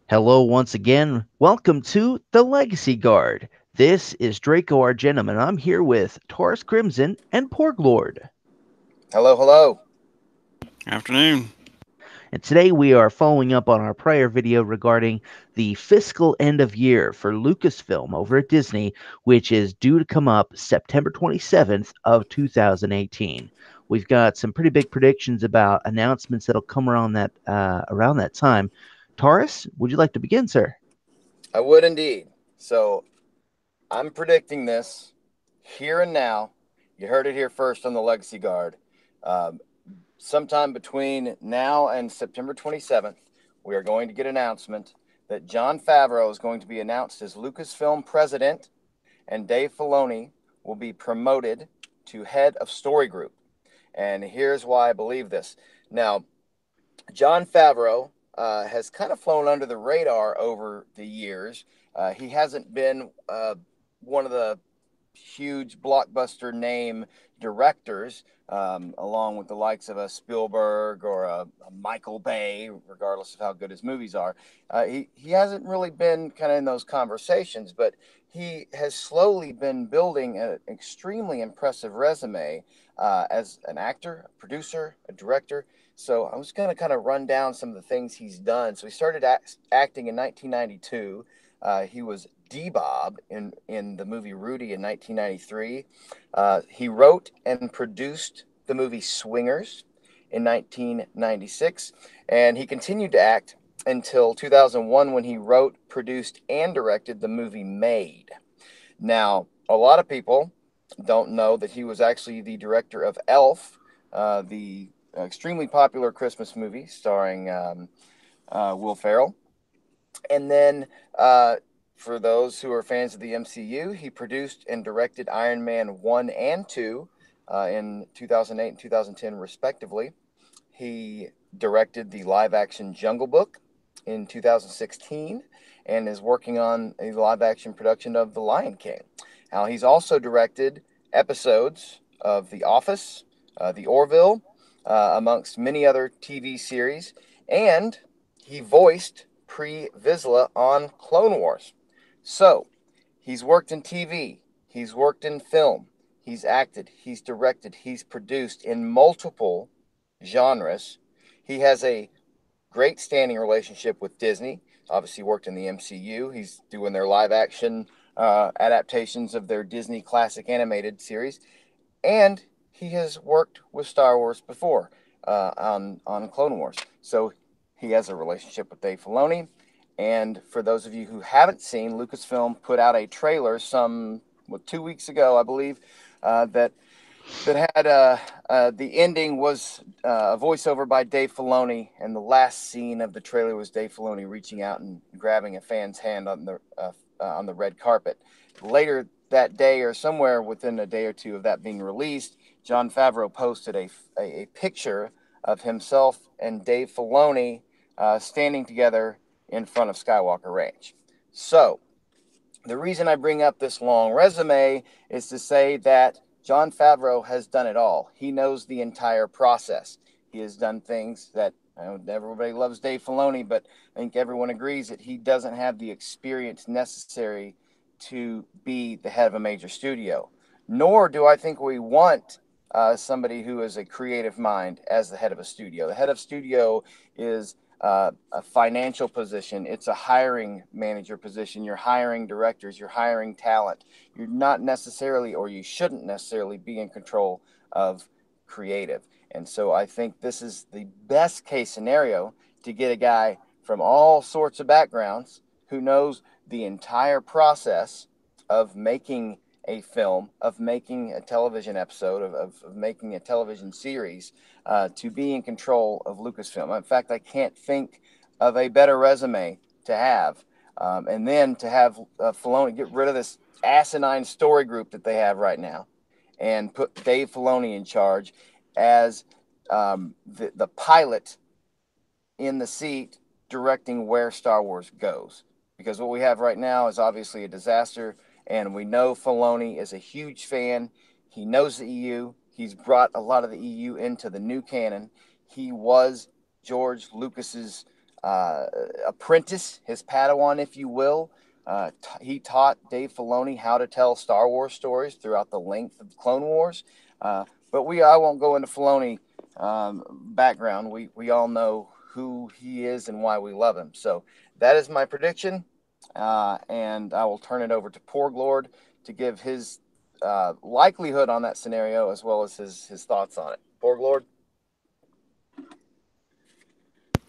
Hello, once again. Welcome to the Legacy Guard. This is Draco Argenum, and I'm here with Taurus Crimson and Porglord. Hello, hello. Afternoon. And today we are following up on our prior video regarding the fiscal end of year for Lucasfilm over at Disney, which is due to come up September 27th of 2018. We've got some pretty big predictions about announcements that'll come around that time. Taurus, would you like to begin, sir? I would indeed. So I'm predicting this here and now. You heard it here first on the Legacy Guard. Um, Sometime between now and September 27th, we are going to get an announcement that Jon Favreau is going to be announced as Lucasfilm president, and Dave Filoni will be promoted to head of story group. And here's why I believe this. Now, Jon Favreau has kind of flown under the radar over the years. He hasn't been one of the huge blockbuster name directors, along with the likes of a Spielberg or a Michael Bay, regardless of how good his movies are. He hasn't really been kind of in those conversations, but he has slowly been building an extremely impressive resume as an actor, a producer, a director. So I was going to kind of run down some of the things he's done. So he started acting in 1992. He was D-Bob in the movie Rudy in 1993. He wrote and produced the movie Swingers in 1996. And he continued to act until 2001 when he wrote, produced, and directed the movie Made. Now, a lot of people don't know that he was actually the director of Elf, the extremely popular Christmas movie starring Will Ferrell. And then, for those who are fans of the MCU, he produced and directed Iron Man 1 and 2 in 2008 and 2010, respectively. He directed the live action Jungle Book in 2016 and is working on a live action production of The Lion King. Now, he's also directed episodes of The Office, The Orville, amongst many other TV series, and he voiced Pre Vizsla on Clone Wars. So, he's worked in TV, he's worked in film, he's acted, he's directed, he's produced in multiple genres. He has a great standing relationship with Disney. Obviously, worked in the MCU. He's doing their live action adaptations of their Disney classic animated series, and he has worked with Star Wars before on Clone Wars. So he has a relationship with Dave Filoni. And for those of you who haven't seen, Lucasfilm put out a trailer 2 weeks ago, I believe, that had the ending was a voiceover by Dave Filoni, and the last scene of the trailer was Dave Filoni reaching out and grabbing a fan's hand on the red carpet. Later that day, or somewhere within a day or two of that being released, Jon Favreau posted a picture of himself and Dave Filoni standing together in front of Skywalker Ranch. So, the reason I bring up this long resume is to say that Jon Favreau has done it all. He knows the entire process. He has done things that everybody loves Dave Filoni, but I think everyone agrees that he doesn't have the experience necessary to be the head of a major studio. Nor do I think we want somebody who is a creative mind as the head of a studio. The head of studio is a financial position. It's a hiring manager position. You're hiring directors. You're hiring talent. You're not necessarily, or you shouldn't necessarily, be in control of creative. And so I think this is the best case scenario to get a guy from all sorts of backgrounds who knows the entire process of making a film, of making a television episode, of making a television series, to be in control of Lucasfilm. In fact, I can't think of a better resume to have. And then to have Filoni get rid of this asinine story group that they have right now and put Dave Filoni in charge as the pilot in the seat directing where Star Wars goes. Because what we have right now is obviously a disaster, and we know Filoni is a huge fan. He knows the EU. He's brought a lot of the EU into the new canon. He was George Lucas's apprentice, his Padawan, if you will. He taught Dave Filoni how to tell Star Wars stories throughout the length of the Clone Wars. But I won't go into Filoni background. We all know who he is and why we love him. So that is my prediction, and I will turn it over to Porglord to give his likelihood on that scenario as well as his thoughts on it. Porglord?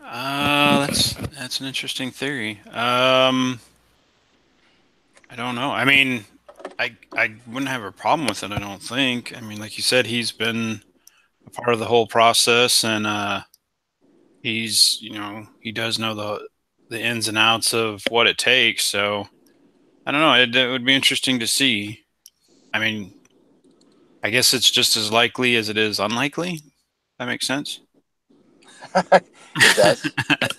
That's an interesting theory. I don't know. I mean, I wouldn't have a problem with it, I don't think. I mean, like you said, he's been a part of the whole process, and he's, he does know the ins and outs of what it takes. So I don't know. It would be interesting to see. I mean, I guess it's just as likely as it is unlikely. That makes sense. It does.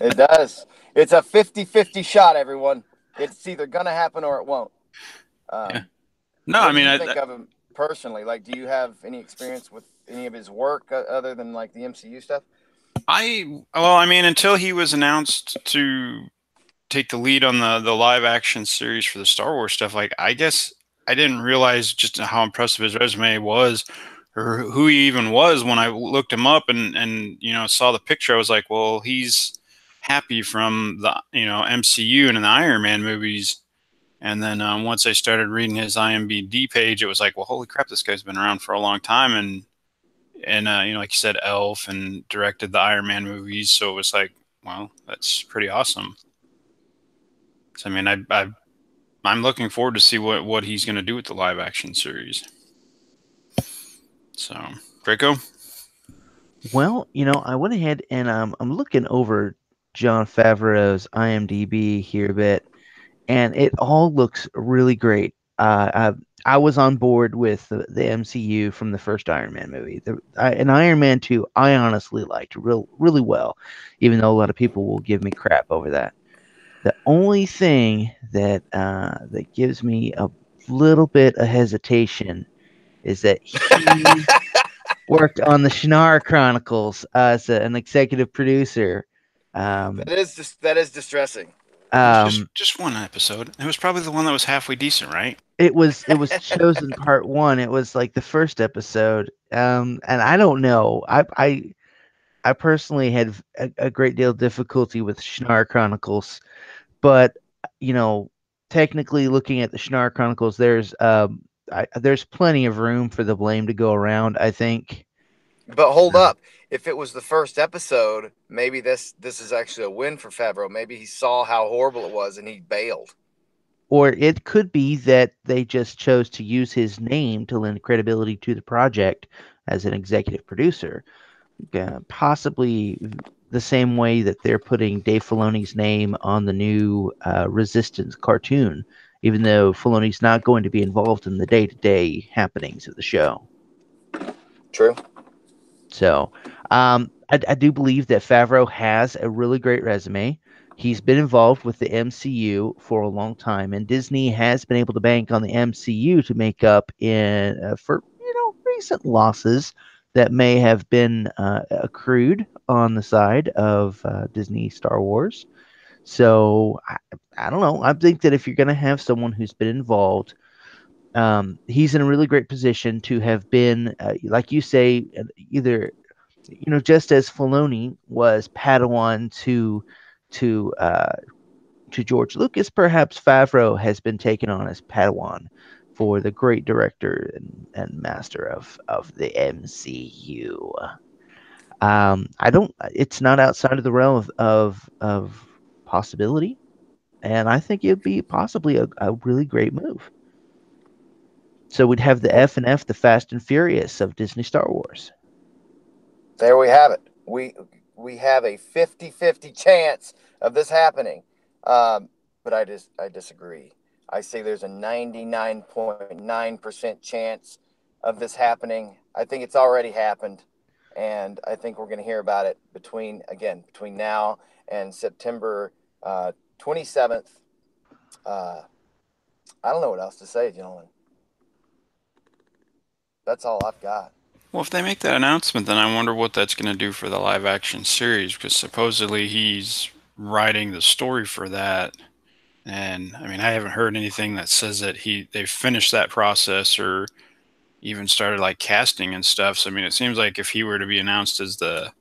It does. It's a 50-50 shot, everyone. It's either going to happen or it won't. Yeah. No, What I do mean, you think of him personally? Like, do you have any experience with any of his work other than like the MCU stuff? I mean, until he was announced to take the lead on the live action series for the Star Wars stuff, like, I guess I didn't realize just how impressive his resume was or who he even was when I looked him up and saw the picture. I was like, well, he's Happy from the MCU and in the Iron Man movies. And then once I started reading his IMDb page, it was like, well, holy crap, this guy's been around for a long time, and like you said, Elf, and directed the Iron Man movies. So it was like, well, that's pretty awesome. So I mean, I'm looking forward to see what he's going to do with the live action series. So, Draco? Well, I went ahead and I'm looking over Jon Favreau's IMDb here a bit, and it all looks really great. I was on board with the MCU from the first Iron Man movie. And Iron Man 2, I honestly liked really well, even though a lot of people will give me crap over that. The only thing that gives me a little bit of hesitation is that he worked on the Shannara Chronicles as an executive producer. That is distressing. Just one episode. It was probably the one that was halfway decent, right? It was chosen part one. It was like the first episode. And I don't know. I personally had a great deal of difficulty with Shannara Chronicles, but you know, technically looking at the Shannara Chronicles, there's plenty of room for the blame to go around, I think. But hold up. If it was the first episode, maybe this is actually a win for Favreau. Maybe he saw how horrible it was and he bailed. Or it could be that they just chose to use his name to lend credibility to the project as an executive producer. Possibly the same way that they're putting Dave Filoni's name on the new Resistance cartoon, even though Filoni's not going to be involved in the day-to-day happenings of the show. True. So I do believe that Favreau has a really great resume. He's been involved with the MCU for a long time, and Disney has been able to bank on the MCU to make up for recent losses that may have been accrued on the side of Disney Star Wars. So I don't know. I think that if you're going to have someone who's been involved, he's in a really great position to have been, like you say, either just as Filoni was Padawan to George Lucas, perhaps Favreau has been taken on as Padawan for the great director and master of the MCU. I don't. It's not outside of the realm of possibility, and I think it'd be possibly a really great move. So we'd have the F and F, the Fast and Furious of Disney Star Wars. There we have it. We have a 50-50 chance of this happening. But I disagree. I say there's a 99.9% chance of this happening. I think it's already happened, and I think we're going to hear about it between now and September 27th. I don't know what else to say, gentlemen. That's all I've got. Well, if they make that announcement, then I wonder what that's going to do for the live action series, because supposedly he's writing the story for that. And I mean, I haven't heard anything that says that they've finished that process or even started like casting and stuff. So I mean, it seems like if he were to be announced as the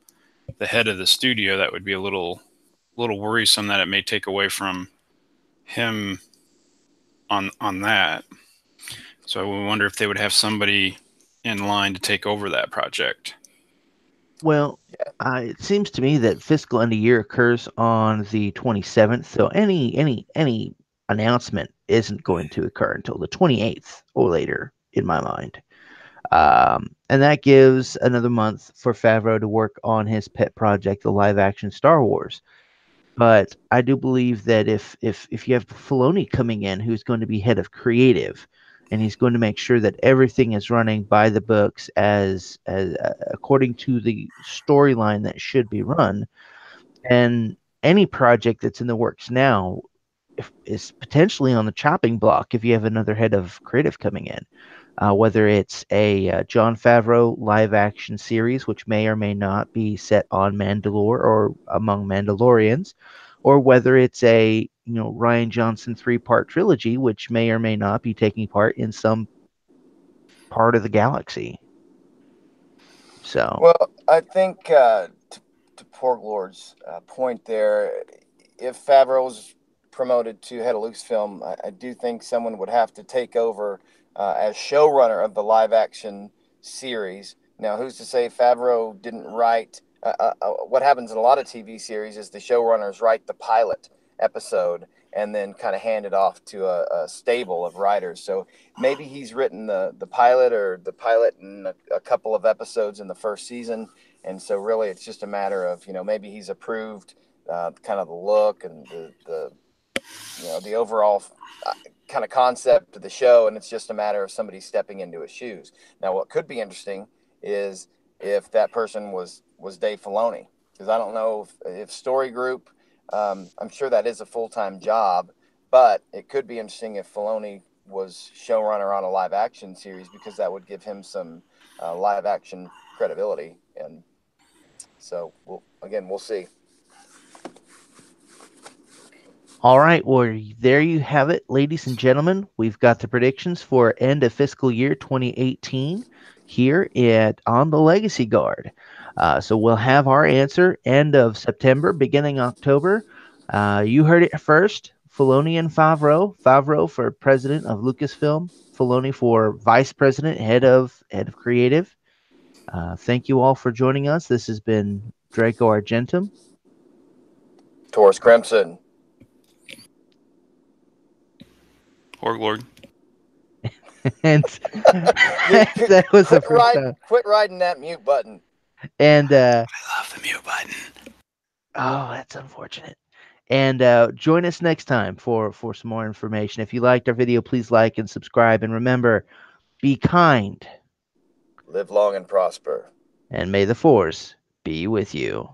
head of the studio, that would be a little worrisome that it may take away from him on that. So I wonder if they would have somebody in line to take over that project. Well, it seems to me that fiscal end of year occurs on the 27th, so any announcement isn't going to occur until the 28th or later, in my mind. And that gives another month for Favreau to work on his pet project, the live action Star Wars. But I do believe that if you have Filoni coming in, who's going to be head of creative, and he's going to make sure that everything is running by the books as according to the storyline that should be run, and any project that's in the works now is potentially on the chopping block if you have another head of creative coming in. Whether it's a Jon Favreau live action series, which may or may not be set on Mandalore or among Mandalorians, or whether it's a Rian Johnson 3-part trilogy, which may or may not be taking part in some part of the galaxy. So, Well, I think to Porglord's point there, if Favreau's promoted to head of Lucasfilm, I do think someone would have to take over as showrunner of the live action series. Now, who's to say Favreau didn't write? What happens in a lot of TV series is the showrunners write the pilot episode and then kind of hand it off to a stable of writers. So maybe he's written the pilot or the pilot and a couple of episodes in the first season. And so really it's just a matter of, maybe he's approved kind of the look and the overall kind of concept of the show. And it's just a matter of somebody stepping into his shoes. Now, what could be interesting is if that person was Dave Filoni, because I don't know if Story Group, I'm sure that is a full-time job, but it could be interesting if Filoni was showrunner on a live action series, because that would give him some live action credibility. And so we'll see. all right, well, there you have it, ladies and gentlemen. We've got the predictions for end of fiscal year 2018 here on the Legacy Guard. So we'll have our answer end of September, beginning October. You heard it first. Filoni and Favreau. Favreau for president of Lucasfilm. Filoni for vice president, head of creative. Thank you all for joining us. This has been Draco Argentum. Taurus Crimson. Porglord. And that was the first time. Quit riding that mute button. And I love the mute button. Oh, that's unfortunate. And join us next time for some more information. If you liked our video, please like and subscribe. And remember, be kind. Live long and prosper. And may the force be with you.